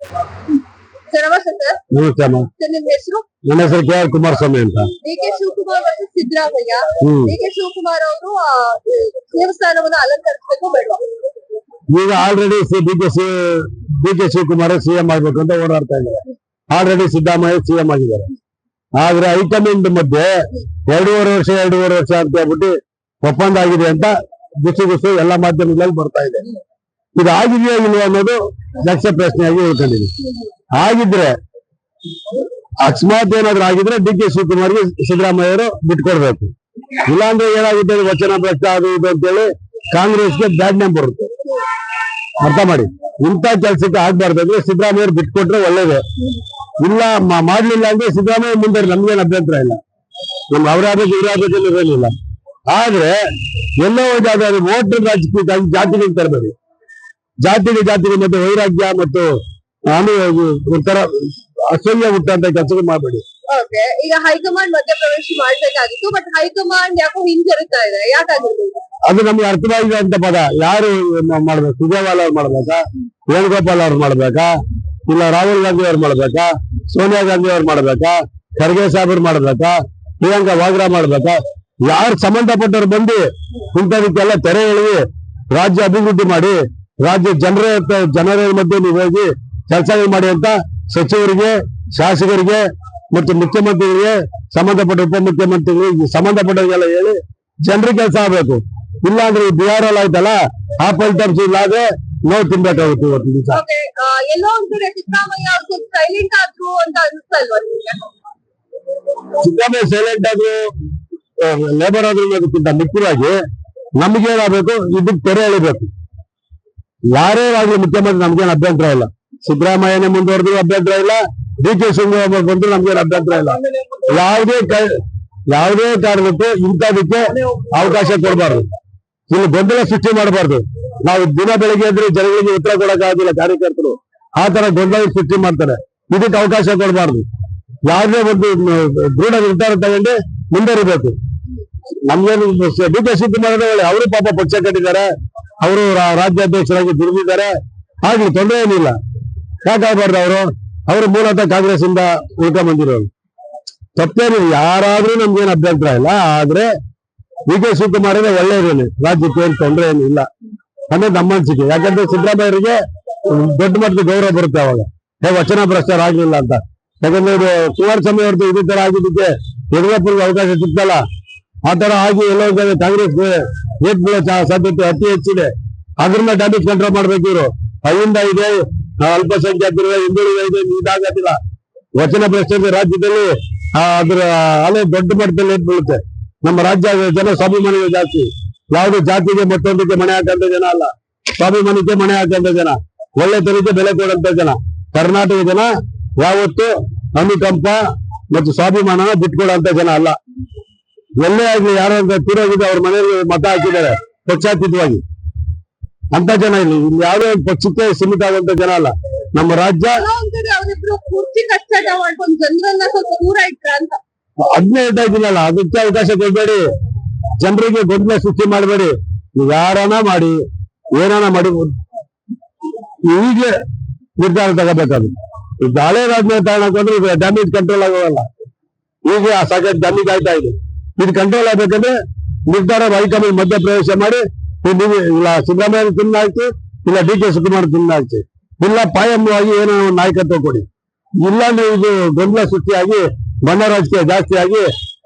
Sir ನಮಸ್ತೆ sir. ನಮಸ್ತೆ ಅಮ್ಮ. ಸರ್ ನಿಮ್ ಹೆಸರು? ನನ್ನ ಹೆಸರು ಕೆ.ಆರ್. ಕುಮಾರಸ್ವಾಮಿ ಅಂತ. ಡಿ.ಕೆ ಶಿವಕುಮಾರ್ ವರ್ಸಸ್ ಸಿದ್ದರಾಮಯ್ಯ. ಡಿ.ಕೆ ಶಿವಕುಮಾರ್ ಅವರು ದೇವಸ್ಥಾನವನ್ನು ಅಲಂಕರಿಸಬೇಕು ಬೇಡ? ಈಗ ಆಲ್ರೆಡಿ ಡಿ.ಕೆ ಶಿವಕುಮಾರ್ ಸಿಎಂ ಆಗ್ಬೇಕು ಅಂತ ಓಡಾಡ್ತಾ ಇದ್ದಾರೆ. ಆಲ್ರೆಡಿ ಸಿದ್ದರಾಮಯ್ಯ ಸಿಎಂ ಆಗಿದ್ದಾರೆ. ಆದ್ರೆ ಹೈಕಮಾಂಡ್ ಮಧ್ಯೆ 2.5 ವರ್ಷ ಅಂತ ಹೇಳ್ಬಿಟ್ಟು ಒಪ್ಪಂದ ಆಗಿದೆ ಅಂತ ಗುಸು ಎಲ್ಲ ಮಾಧ್ಯಮಗಳಲ್ಲಿ ಬರ್ತಾ ಇದೆ. ಇದು ಆಗಿದೆಯಾ ಇಲ್ವಾ ಅನ್ನೋದು ಲಕ್ಷ ಪ್ರಶ್ನೆಯಾಗಿ ಉಳ್ಕೊಂಡಿದೆ. ಆಗಿದ್ರೆ ಅಕಸ್ಮಾತ್ ಏನಾದ್ರು ಆಗಿದ್ರೆ ಡಿ.ಕೆ ಶಿವಕುಮಾರ್ಗೆ ಸಿದ್ದರಾಮಯ್ಯ ಅವರು ಬಿಟ್ಕೊಡ್ಬೇಕು. ಇಲ್ಲಾಂದ್ರೆ ಏನಾಗುತ್ತೆ, ವಚನ ಭ್ರಷ್ಟ ಅದು ಇದು ಅಂತೇಳಿ ಕಾಂಗ್ರೆಸ್ಗೆ ಬ್ಯಾಡ್ ನೇಮ್ ಬರುತ್ತೆ. ಅರ್ಥ ಮಾಡಿ, ಇಂಥ ಕೆಲ್ಸಕ್ಕೆ ಆಗ್ಬಾರ್ದು ಅಂದ್ರೆ ಸಿದ್ದರಾಮಯ್ಯ ಅವರು ಬಿಟ್ಕೊಟ್ರೆ ಒಳ್ಳೇದೇ. ಇಲ್ಲ ಮಾಡ್ಲಿಲ್ಲ ಅಂದ್ರೆ ಸಿದ್ದರಾಮಯ್ಯ ಮುಂದೆ ನಮ್ಗೇನು ಅಭ್ಯಂತರ ಇಲ್ಲ. ನಮ್ಗೆ ಅವರಾಗಬೇಕು ಇವರಾಗಬೇಕು ಇರಲಿಲ್ಲ. ಆದ್ರೆ ಎಲ್ಲೋ ಒಂದು ವೋಟ್ ರಾಜಕೀಯಕ್ಕಾಗಿ ಜಾತಿಗೆ ತರಬೇಡಿ. ಜಾತಿಗೆ ಮತ್ತೆ ವೈರಾಗ್ಯ ಮತ್ತು ಒಂಥರ ಅಸಹ್ಯ ಹುಟ್ಟಂತ ಕೆಲಸ ಮಾಡಬೇಡಿ. ಈಗ ಹೈಕಮಾಂಡ್ ಮಧ್ಯಪ್ರವೇಶ ಮಾಡ್ಬೇಕಾಗಿತ್ತು, ಬಟ್ ಹೈಕಮಾಂಡ್ ಯಾಕೋ ಹಿಂಜರಿತಾ ಇದೆ. ಯಾಕಾಗಿರ್ಬೋದು? ಅದು ನಮ್ಗೆ ಅರ್ಥವಾಗಿದೆ ಅಂತ ಪದ. ಯಾರು ಮಾಡ್ಬೇಕು? ಸುಜೇವಾಲ ಅವ್ರು ಮಾಡ್ಬೇಕಾ, ವೇಣುಗೋಪಾಲ್ ಅವ್ರು ಮಾಡ್ಬೇಕಾ, ಇಲ್ಲ ರಾಹುಲ್ ಗಾಂಧಿ ಅವ್ರು ಮಾಡ್ಬೇಕಾ, ಸೋನಿಯಾ ಗಾಂಧಿ ಅವ್ರು ಮಾಡ್ಬೇಕಾ, ಖರ್ಗೆ ಸಾಹೇಬ್ ಮಾಡ್ಬೇಕಾ, ಪ್ರಿಯಾಂಕಾ ವಾದ್ರಾ ಮಾಡ್ಬೇಕಾ? ಯಾರು ಸಂಬಂಧಪಟ್ಟವ್ರು ಬಂದು ಇಂಥದಕ್ಕೆಲ್ಲ ತೆರೆ ಎಳೆದಿ ರಾಜ್ಯ ಅಭಿವೃದ್ಧಿ ಮಾಡಿ ರಾಜ್ಯ ಜನರ ಮಧ್ಯೆ ನೀವು ಹೋಗಿ ಕೆಲಸಗಳು ಮಾಡಿ ಅಂತ ಸಚಿವರಿಗೆ, ಶಾಸಕರಿಗೆ ಮತ್ತು ಮುಖ್ಯಮಂತ್ರಿಗಳಿಗೆ, ಸಂಬಂಧಪಟ್ಟ ಉಪಮುಖ್ಯಮಂತ್ರಿಗಳಿಗೆ ಸಂಬಂಧಪಟ್ಟವ್ರಿಗೆಲ್ಲ ಹೇಳಿ ಜನರಿಗೆ ಕೆಲಸ ಆಗ್ಬೇಕು. ಇಲ್ಲಾಂದ್ರೆ ಬಿಹಾರ್ ಅಲ್ಲಿ ಆಯ್ತಲ್ಲ, ಆ ಫಲಿತಾಂಶ ಇಲ್ಲಾದ್ರೆ ನೋವು ತಿನ್ಬೇಕಾಗುತ್ತೆ ಇವತ್ತು ದಿವಸ. ಎಲ್ಲೋ ಒಂದ್ ಕಡೆ ಸಿದ್ದರಾಮಯ್ಯ ಅವ್ರು ಸೈಲೆಂಟ್ ಆದ್ರು ಅಂತ ಅನ್ಸಲ್ವಾ ನಿಮ್ಗೆ? ಸಿದ್ದರಾಮಯ್ಯ ಸೈಲೆಂಟ್ ಆದ್ರು ಲೇಬರ್ ಆದ್ರಕ್ಕಿಂತ ಮುಖ್ಯವಾಗಿ ನಮ್ಗೇನಾಗಬೇಕು, ಇದಕ್ಕೆ ತೆರೆ ಎಳಿಬೇಕು. ಯಾರೇ ಆಗ್ಲಿ ಮುಖ್ಯಮಂತ್ರಿ ನಮ್ಗೇನು ಅಭ್ಯಂತರ ಇಲ್ಲ. ಸಿದ್ದರಾಮಯ್ಯನೇ ಮುಂದುವರೆದ್ರು ಅಭ್ಯಂತರ ಇಲ್ಲ, ಡಿ.ಕೆ ಶಿವಕುಮಾರ್ ಬಂದ್ರು ನಮ್ಗೇನು ಅಭ್ಯಂತರ ಇಲ್ಲ. ಯಾವುದೇ ಕಾರಣಕ್ಕೂ ಇಂಥದಕ್ಕೆ ಅವಕಾಶ ಕೊಡಬಾರ್ದು. ಇಲ್ಲಿ ಗೊಂದಲ ಸೃಷ್ಟಿ ಮಾಡಬಾರ್ದು. ನಾವು ದಿನ ಬೆಳಿಗ್ಗೆ ಅಂದ್ರೆ ಜನಗಳಿಗೆ ಉತ್ತರ ಕೊಡಕ್ಕಾಗಿಲ್ಲ ಕಾರ್ಯಕರ್ತರು, ಆ ತರ ಗೊಂದಲ ಸೃಷ್ಟಿ ಮಾಡ್ತಾರೆ. ಇದಕ್ಕೆ ಅವಕಾಶ ಕೊಡಬಾರ್ದು. ಯಾವುದೇ ಒಂದು ದೃಢ ನಿರ್ಧಾರ ತಗೊಂಡು ಮುಂದುವರಿಬೇಕು. ನಮ್ಗೇನು ಡಿ.ಕೆ ಶಿವಕುಮಾರ್ ಅವರು ಪಾಪ ಪಕ್ಷ ಕಟ್ಟಿದ್ದಾರೆ, ಅವರು ರಾಜ್ಯಾಧ್ಯಕ್ಷರಾಗಿ ದುಡಿದಿದ್ದಾರೆ, ಆಗ್ಲಿ ತೊಂದರೆ ಏನಿಲ್ಲ. ಯಾಕಾಗಬಾರ್ದು? ಅವರು ಮೂಲತಃ ಕಾಂಗ್ರೆಸ್ ಇಂದ ಉಳ್ಕೊಂಡ್ ಬಂದಿರೋರು. ತಪ್ಪೇನಿಲ್ಲ, ಯಾರಾದ್ರೂ ನಮ್ಗೇನು ಅಭ್ಯಂತರ ಇಲ್ಲ. ಆದ್ರೆ ಡಿ.ಕೆ ಶಿವಕುಮಾರ್ ಒಳ್ಳೆಯದೇನೆ, ರಾಜ್ಯಕ್ಕೆ ಏನು ತೊಂದರೆ ಏನು ಇಲ್ಲ ಅನ್ನೋದು ನಮ್ಮ ಅನಿಸಿಕೆ. ಯಾಕಂದ್ರೆ ಸಿದ್ದರಾಮಯ್ಯರಿಗೆ ದೊಡ್ಡ ಮಟ್ಟದ ಗೌರವ ಬರುತ್ತೆ ಅವಾಗ, ವಚನ ಭ್ರಷ್ಟರಾಗ್ಲಿಲ್ಲ ಅಂತ. ಯಾಕಂದ್ರೆ ಕುಮಾರಸ್ವಾಮಿ ಅವ್ರದ್ದು ಇದೇ ತರ ಆಗಿದ್ದಕ್ಕೆ ಯಡಿಯೂರಪ್ಪನಿಗೆ ಅವಕಾಶ ಸಿಗ್ತಲ್ಲ, ಆ ತರ ಆಗಿ ಎಲ್ಲೋ ಕಾಂಗ್ರೆಸ್ಗೆ ಏಟ್ ಬೀಳೋ ಸಾಧ್ಯತೆ ಅತಿ ಹೆಚ್ಚಿದೆ. ಅದ್ರನ್ನ ಡ್ಯಾಮೇಜ್ ಕಂಟ್ರೋಲ್ ಮಾಡ್ಬೇಕು ಇವರು. ಅಲ್ಲಿಂದ ಇದೆ ಅಲ್ಪಸಂಖ್ಯಾತರು, ಹಿಂದುಳಿದ ಇದೆ, ಇದಾಗೋದಿಲ್ಲ. ವಚನ ಭ್ರಷ್ಟತೆ ರಾಜ್ಯದಲ್ಲಿ ಅದ್ರ ಅಲೆ ದೊಡ್ಡ ಮಟ್ಟದಲ್ಲಿ ಏಟ್ ಬೀಳುತ್ತೆ. ನಮ್ಮ ರಾಜ್ಯ ಜನ ಸ್ವಾಭಿಮಾನಿಗಳು ಜಾಸ್ತಿ. ಯಾವ್ದು ಜಾತಿಗೆ ಮತ್ತೊಂದಕ್ಕೆ ಮನೆ ಹಾಕಂತ ಜನ ಅಲ್ಲ, ಸ್ವಾಭಿಮಾನಕ್ಕೆ ಮನೆ ಹಾಕಂತ ಜನ, ಒಳ್ಳೆ ತನಕ್ಕೆ ಬೆಲೆ ಕೊಡಂತ ಜನ. ಕರ್ನಾಟಕ ಜನ ಯಾವತ್ತು ಅನುಕಂಪ ಮತ್ತು ಸ್ವಾಭಿಮಾನ ಬಿಟ್ಕೊಡಂತ ಜನ ಅಲ್ಲ. ಎಲ್ಲೇ ಆಗ್ಲಿ, ಯಾರೋ ತೀರೋಗಿದೆ ಅವ್ರ ಮನೆಯಲ್ಲಿ ಮತ ಹಾಕಿದ್ದಾರೆ ಪಕ್ಷಾತೀತವಾಗಿ, ಅಂತ ಜನ ಇಲ್ಲಿ ಯಾವುದೇ ಪಕ್ಷಕ್ಕೆ ಸೀಮಿತ ಆಗುವಂತ ಜನ ಅಲ್ಲ. ನಮ್ಮ ರಾಜ್ಯ ಅದನ್ನೇ ಹೇಳ್ತಾ ಇದ್ದೀನಲ್ಲ, ಅದಕ್ಕೆ ಅವಕಾಶ ಕೊಡ್ಬೇಡಿ. ಜನರಿಗೆ ಗೊಂದಲ ಸೃಷ್ಟಿ ಮಾಡಬೇಡಿ. ನೀವು ಯಾರನ ಮಾಡಿ ಏನಾನ ಮಾಡಿ ಈಗಲೇ ನಿರ್ಧಾರ ತಗೋಬೇಕಾದ್ರು. ಹಳೆ ರಾಜ್ಯ ತಗೊಳಕಂದ್ರೆ ಡ್ಯಾಮೇಜ್ ಕಂಟ್ರೋಲ್ ಆಗೋಲ್ಲ. ಈಗ ಸಾಕಷ್ಟು ಡ್ಯಾಮೇಜ್ ಆಯ್ತಾ ಇದೆ. ಇದು ಕಂಟ್ರೋಲ್ ಆಗ್ಬೇಕಂದ್ರೆ ನಿರ್ಧಾರ ಹೈಕಮಾಂಡ್ ಮಧ್ಯ ಪ್ರವೇಶ ಮಾಡಿ, ಇಲ್ಲ ಸಿದ್ದರಾಮಯ್ಯ ತಿನ್ನಾಯ್ತು, ಇಲ್ಲ ಡಿ.ಕೆ ಶಿವಕುಮಾರ್ ತಿನ್ನಾಯ್ತು, ಇಲ್ಲ ಪಾಯಂವಾಗಿ ಏನೋ ಒಂದು ನಾಯಕತ್ವ ಕೊಡಿ. ಇಲ್ಲಾಂದ್ರೆ ಇದು ಗೊಂದಲ ಸೃಷ್ಟಿಯಾಗಿ ಬಣ್ಣ ರಾಜಕೀಯ ಜಾಸ್ತಿ ಆಗಿ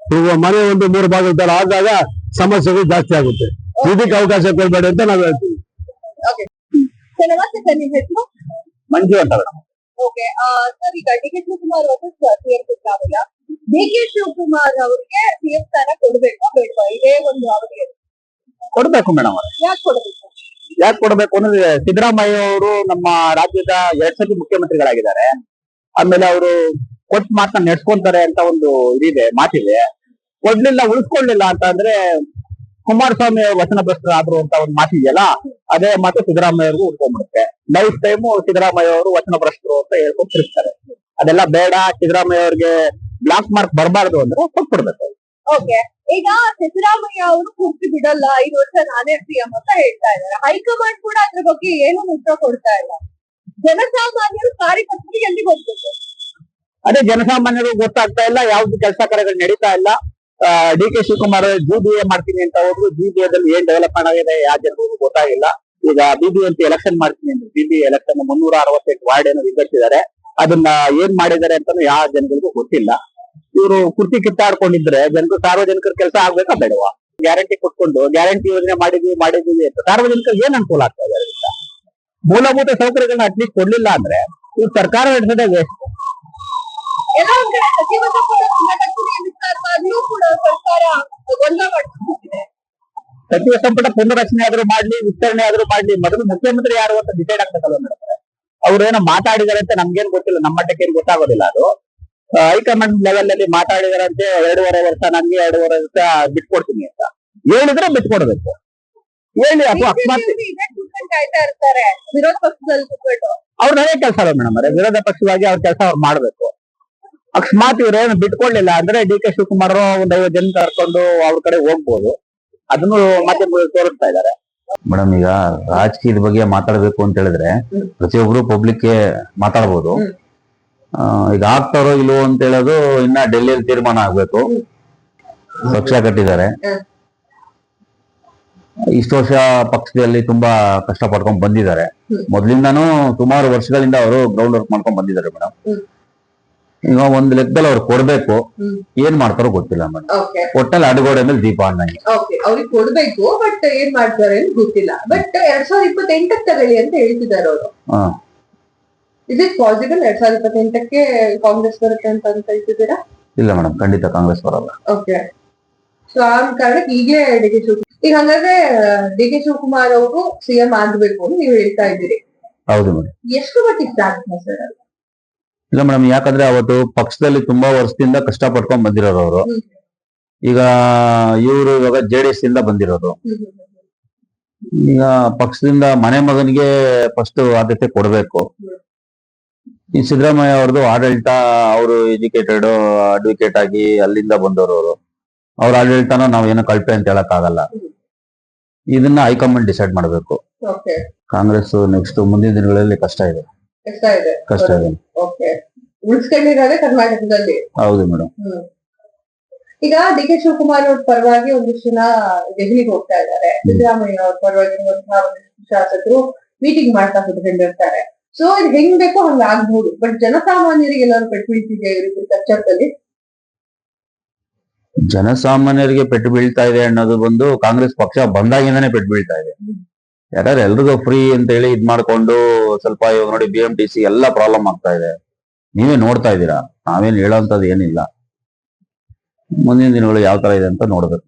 ಮನೆ ಒಂದು 3 ಭಾಗದಲ್ಲಿ ಆದಾಗ ಸಮಸ್ಯೆಗಳು ಜಾಸ್ತಿ ಆಗುತ್ತೆ. ಇದಕ್ಕೆ ಅವಕಾಶ ಕೊಡಬೇಡಿ ಅಂತ ನಾವು ಹೇಳ್ತೀವಿ. ಮಂಜು ಅಂತ. ಸರ್, ಈಗ ಡಿ.ಕೆ ಶಿವಕುಮಾರ್ ಡಿ.ಕೆ ಶಿವಕುಮಾರ್ ಅವರಿಗೆ ಸಿಎಂ ಸ್ಥಾನ ಕೊಡ್ಬೇಕು ಬೇಡವಾ? ಇದೇ ಒಂದು ಅವಧಿಯಲ್ಲಿ ಕೊಡ್ಬೇಕು ಮೇಡಮ್. ಯಾಕೆ ಕೊಡ್ಬೇಕು ಅಂದ್ರೆ, ಸಿದ್ದರಾಮಯ್ಯ ಅವರು ನಮ್ಮ ರಾಜ್ಯದ 2 ಸತಿ ಮುಖ್ಯಮಂತ್ರಿಗಳಾಗಿದ್ದಾರೆ. ಆಮೇಲೆ ಅವರು ಕೊಟ್ಟ ಮಾತನ್ನ ನಡೆಸ್ಕೊಂತಾರೆ ಅಂತ ಒಂದು ಮಾತಿದೆ. ಕೊಡ್ಲಿಲ್ಲ, ಉಳಿಸ್ಕೊಳ್ಳಿಲ್ಲ ಅಂತ ಅಂದ್ರೆ ಕುಮಾರಸ್ವಾಮಿ ವಚನ ಭ್ರಷ್ಟರಾದ್ರು ಅಂತ ಒಂದು ಮಾತಿದೆಯಲ್ಲ, ಅದೇ ಮಾತು ಸಿದ್ದರಾಮಯ್ಯ ಅವ್ರಿಗೂ ಉಳ್ಕೊಂಡ್ಬಿಡುತ್ತೆ. ಲೈಫ್ ಟೈಮು ಸಿದ್ದರಾಮಯ್ಯ ಅವರು ವಚನ ಭ್ರಷ್ಟರು ಅಂತ ಹೇಳ್ಕೊಂಡು ತಿರುಗ್ತಾರೆ. ಅದೆಲ್ಲ ಬೇಡ, ಸಿದ್ದರಾಮಯ್ಯ ಅವ್ರಿಗೆ ಬ್ಲಾಕ್ ಮಾರ್ಕ್ ಬರಬಾರ್ದು ಅಂದ್ರೆ ಕೊಟ್ಬಿಡ್ಬೇಕು. ಈಗ ಸಿದ್ದರಾಮಯ್ಯ ಅವರು ಕುರ್ಚಿ ಬಿಡಲ್ಲ, 5 ವರ್ಷ ನಾನೇ ಸಿಎಂ ಅಂತ ಹೇಳ್ತಾ ಇದ್ದಾರೆ. ಹೈಕಮಾಂಡ್ ಕೂಡ ಅದ್ರ ಬಗ್ಗೆ ಏನು ಉತ್ತರ ಕೊಡ್ತಾ ಇಲ್ಲ. ಜನಸಾಮಾನ್ಯರು ಕಾರ್ಯಕರ್ತರು ಗ್ಯಾರಂಟಿ ಕೊಡ್ಬೇಕು. ಅದೇ ಜನಸಾಮಾನ್ಯರು ಗೊತ್ತಾಗ್ತಾ ಇಲ್ಲ, ಯಾವ್ದು ಕೆಲಸ ಕಾರ್ಯಗಳು ನಡೀತಾ ಇಲ್ಲ. ಡಿ ಕೆ ಶಿವಕುಮಾರ್ GBA ಮಾಡ್ತೀನಿ ಅಂತ ಹೋದ್ರು, GBAದಲ್ಲಿ ಏನ್ ಡೆವಲಪ್ಮೆಂಟ್ ಆಗಿದೆ ಯಾವ ಜನರಿಗೂ ಗೊತ್ತಾಗಿಲ್ಲ. ಈಗ BBMP ಎಲೆಕ್ಷನ್ ಮಾಡ್ತೀನಿ ಅಂತ BBA ಎಲೆಕ್ಷನ್ 368 ವಾರ್ಡ್ ಏನೋ ವಿಂಗಡಿಸಿದ್ದಾರೆ. ಅದನ್ನ ಏನ್ ಮಾಡಿದ್ದಾರೆ ಅಂತಾನು ಯಾವ ಜನಗಳಿಗೂ ಗೊತ್ತಿಲ್ಲ. ಇವರು ಕುರ್ತಿ ಕಿತ್ತಾಡ್ಕೊಂಡಿದ್ರೆ ಜನರು ಸಾರ್ವಜನಿಕರ ಕೆಲಸ ಆಗ್ಬೇಕಾ ಬೇಡವಾ? ಗ್ಯಾರಂಟಿ ಕೊಟ್ಕೊಂಡು ಗ್ಯಾರಂಟಿ ಯೋಜನೆ ಮಾಡಿದೀವಿ ಅಂತ ಸಾರ್ವಜನಿಕರಿಗೆ ಏನ್ ಅನುಕೂಲ ಆಗ್ತಾ ಇದೆ ಅದರಿಂದ? ಮೂಲಭೂತ ಸೌಕರ್ಯಗಳನ್ನ ಅಟ್ಲೀಸ್ಟ್ ಕೊಡ್ಲಿಲ್ಲ ಅಂದ್ರೆ ಇವ್ರು ಸರ್ಕಾರ ನಡೆಸೋದೇ ವೇಸ್ಟ್. ಎಲ್ಲೋ ಒಂದ್ ಕಡೆ ಸಚಿವ ಸಂಪುಟ ಪುನರ್ರಚನೆ ವಿಚಾರವಾಗಿಯೂ ಕೂಡ ಸರ್ಕಾರ ಗೊಂದಲ ಮಾಡ್ತಿದೆ. ಸಚಿವ ಸಂಪುಟ ಪುನರ್ರಚನೆ ಆದ್ರೂ ಮಾಡ್ಲಿ, ವಿಸ್ತರಣೆ ಆದ್ರೂ ಮಾಡ್ಲಿ, ಮೊದಲು ಮುಖ್ಯಮಂತ್ರಿ ಯಾರು ಅಂತ ಡಿಸೈಡ್ ಆಗ್ಬೇಕಲ್ಲ ಮೇಡಮ್. ಅವ್ರೇನೋ ಮಾತಾಡಿದಾರೆ ಅಂತ ನಮ್ಗೇನ್ ಗೊತ್ತಿಲ್ಲ, ನಮ್ಮ ಮಟ್ಟಕ್ಕೆ ಏನ್ ಗೊತ್ತಾಗೋದಿಲ್ಲ. ಅದು ಹೈಕಮಾಂಡ್ ಲೆವೆಲ್ ಅಲ್ಲಿ ಮಾತಾಡಿದಾರಂತೆ 2.5 ವರ್ಷ ನನ್ಗೆ 2.5 ವರ್ಷ ಬಿಟ್ಕೊಡ್ತೀನಿ ಅಂತ ಹೇಳಿದ್ರೆ ಬಿಟ್ಕೊಡ್ಬೇಕು. ಹೇಳಿ ಅಥವಾ ಅಕಸ್ಮಾತ್ ಇದೇ ಕೂತ್ಕೊಂಡು ಕಾಯ್ತಾ ಇರ್ತಾರೆ ವಿರೋಧ ಪಕ್ಷದಲ್ಲಿ ಕೂತ್ಕೊಂಡು. ಅವ್ರ ಅದೇ ಕೆಲಸ ಅಲ್ಲ ಮೇಡಮ್ ಅವರೇ, ವಿರೋಧ ಪಕ್ಷವಾಗಿ ಅವ್ರ ಕೆಲಸ ಅವ್ರು ಮಾಡ್ಬೇಕು. ಅಕಸ್ಮಾತ್ ಇವ್ರೇನು ಬಿಟ್ಕೊಡ್ಲಿಲ್ಲ ಅಂದ್ರೆ ಡಿ ಕೆ ಶಿವಕುಮಾರ್ ಒಂದ್ 50 ಜನ ಕರ್ಕೊಂಡು ಅವ್ರ ಕಡೆ ಹೋಗ್ಬೋದು. ಅದನ್ನು ಮಾಧ್ಯಮಗಳು ತೋರಿಸ್ತಾ ಇದ್ದಾರೆ. ಮೇಡಮ್, ಈಗ ರಾಜಕೀಯದ ಬಗ್ಗೆ ಮಾತಾಡ್ಬೇಕು ಅಂತ ಹೇಳಿದ್ರೆ ಪ್ರತಿಯೊಬ್ರು ಪಬ್ಲಿಕ್ ಮಾತಾಡ್ಬೋದು. ಈಗ ಆಗ್ತಾರೋ ಇಲ್ವೋ ಅಂತ ಹೇಳೋದು ಇನ್ನ ಡೆಲ್ಲಿಯಲ್ಲಿ ತೀರ್ಮಾನ ಆಗ್ಬೇಕು. ಪಕ್ಷ ಕಟ್ಟಿದ್ದಾರೆ, ಇಷ್ಟು ವರ್ಷ ಪಕ್ಷದಲ್ಲಿ ತುಂಬಾ ಕಷ್ಟ ಪಡ್ಕೊಂಡ್ ಬಂದಿದ್ದಾರೆ. ಮೊದ್ಲಿಂದಾನು ಸುಮಾರು ವರ್ಷಗಳಿಂದ ಅವರು ಗ್ರೌಂಡ್ ವರ್ಕ್ ಮಾಡ್ಕೊಂಡ್ ಬಂದಿದ್ದಾರೆ ಮೇಡಮ್. ಈಗ ಒಂದ್ ಲೆಕ್ಕದಲ್ಲಿ ಅವ್ರು ಕೊಡ್ಬೇಕು, ಏನ್ ಮಾಡ್ತಾರೋ ಗೊತ್ತಿಲ್ಲ ಮೇಡಮ್. ಒಟ್ಟಲ್ಲಿ ಅಡುಗೋಡೆ ಮೇಲೆ ದೀಪ ಅನ್ನಂಗೆ. ಅವ್ರಿಗೆ ಕೊಡ್ಬೇಕು, ಬಟ್ ಏನ್ ಮಾಡ್ತಾರೆ ಅಂತ ಗೊತ್ತಿಲ್ಲ. ಬಟ್ 2028 ತಗೊಳ್ಳಿ ಅಂತ ಹೇಳ್ತಿದ್ದಾರೆ ಅವರು. ಇಸ್ ಇಟ್ ಪಾಸಿಬಲ್ 2028ಕ್ಕೆ ಕಾಂಗ್ರೆಸ್ ಬರುತ್ತೆ ಅಂತ ಹೇಳ್ತಿದ್ದೀರಾ? ಇಲ್ಲ ಮೇಡಮ್, ಖಂಡಿತ ಕಾಂಗ್ರೆಸ್ ಬರಲ್ಲ. ಓಕೆ, ಸೊ ಆ ಕಾರಣಕ್ಕೆ ಈಗಲೇ ಈಗ ಹಂಗಾದ್ರೆ ಡಿ ಕೆ ಶಿವಕುಮಾರ್ ಅವರು CM ಆಗ್ಬೇಕು ಅಂತ ನೀವು ಹೇಳ್ತಾ ಇದ್ದೀರಿ. ಹೌದು ಮೇಡಮ್. ಎಷ್ಟು ಮಟ್ಟಿಗೆ ಸಾಧ್ಯ ಸರ್? ಇಲ್ಲ ಮೇಡಮ್, ಯಾಕಂದ್ರೆ ಅವತ್ತು ಪಕ್ಷದಲ್ಲಿ ತುಂಬಾ ವರ್ಷದಿಂದ ಕಷ್ಟ ಪಡ್ಕೊಂಡ್ ಬಂದಿರೋರು ಅವರು. ಈಗ ಇವರು ಇವಾಗ JDS ಇಂದ ಬಂದಿರೋದು. ಈಗ ಪಕ್ಷದಿಂದ ಮನೆ ಮಗನಿಗೆ ಫಸ್ಟ್ ಆದ್ಯತೆ ಕೊಡ್ಬೇಕು. ಈ ಸಿದ್ದರಾಮಯ್ಯ ಅವ್ರದ್ದು ಆಡಳಿತ, ಅವರು ಎಜುಕೇಟೆಡ್ ಅಡ್ವೊಕೇಟ್ ಆಗಿ ಅಲ್ಲಿಂದ ಬಂದವರು ಅವರು. ಅವ್ರ ಆಡಳಿತನ ನಾವೇನೋ ಕಳಪೆ ಅಂತ ಹೇಳಕ್ ಆಗಲ್ಲ. ಇದನ್ನ ಹೈಕಮಾಂಡ್ ಡಿಸೈಡ್ ಮಾಡ್ಬೇಕು. ಕಾಂಗ್ರೆಸ್ ನೆಕ್ಸ್ಟ್ ಮುಂದಿನ ದಿನಗಳಲ್ಲಿ ಕಷ್ಟ ಇದೆ. ಉಳಿಸ್ಕೊಂಡಿರೋದೇ ಕರ್ನಾಟಕದಲ್ಲಿ. ಹೌದು ಮೇಡಮ್. ಈಗ ಡಿ ಕೆ ಶಿವಕುಮಾರ್ ಅವ್ರ ಪರವಾಗಿ ಒಂದಿಷ್ಟು ಜನ ದೆಹಲಿಗೆ ಹೋಗ್ತಾ ಇದ್ದಾರೆ. ಸಿದ್ದರಾಮಯ್ಯ ಅವ್ರ ಪರವಾಗಿ ಒಂದಿಷ್ಟು ಶಾಸಕರು ಮೀಟಿಂಗ್ ಮಾಡ್ತಾ ಕುತ್ಕೊಂಡಿರ್ತಾರೆ. ಸೊ ಇದು ಹೆಂಗ್ ಬೇಕೋ ಹಂಗ ಆಗ್ಬಹುದು. ಬಟ್ ಜನಸಾಮಾನ್ಯರಿಗೆ ಎಲ್ಲರೂ ಪೆಟ್ಟು ಬೀಳ್ತಿದೆ ಇವ್ರಿಗೆ ಕಚ್ಚದಲ್ಲಿ. ಜನಸಾಮಾನ್ಯರಿಗೆ ಪೆಟ್ಟು ಬೀಳ್ತಾ ಇದೆ ಅನ್ನೋದು ಬಂದು ಕಾಂಗ್ರೆಸ್ ಪಕ್ಷ ಬಂದಾಗಿಂದಾನೇ ಪೆಟ್ಟು ಬೀಳ್ತಾ ಇದೆ. ಯಾಕಂದ್ರೆ ಎಲ್ರಿಗೂ ಫ್ರೀ ಅಂತ ಹೇಳಿ ಇದ್ ಮಾಡ್ಕೊಂಡು ಸ್ವಲ್ಪ ಇವಾಗ ನೋಡಿ BMTC ಎಲ್ಲ ಪ್ರಾಬ್ಲಮ್ ಆಗ್ತಾ ಇದೆ. ನೀವೇ ನೋಡ್ತಾ ಇದ್ದೀರಾ, ನಾವೇನ್ ಹೇಳೋಂಥದ್ದು ಏನಿಲ್ಲ. ಮುಂದಿನ ದಿನಗಳು ಯಾವ ತರ ಇದೆ ಅಂತ ನೋಡ್ಬೇಕು.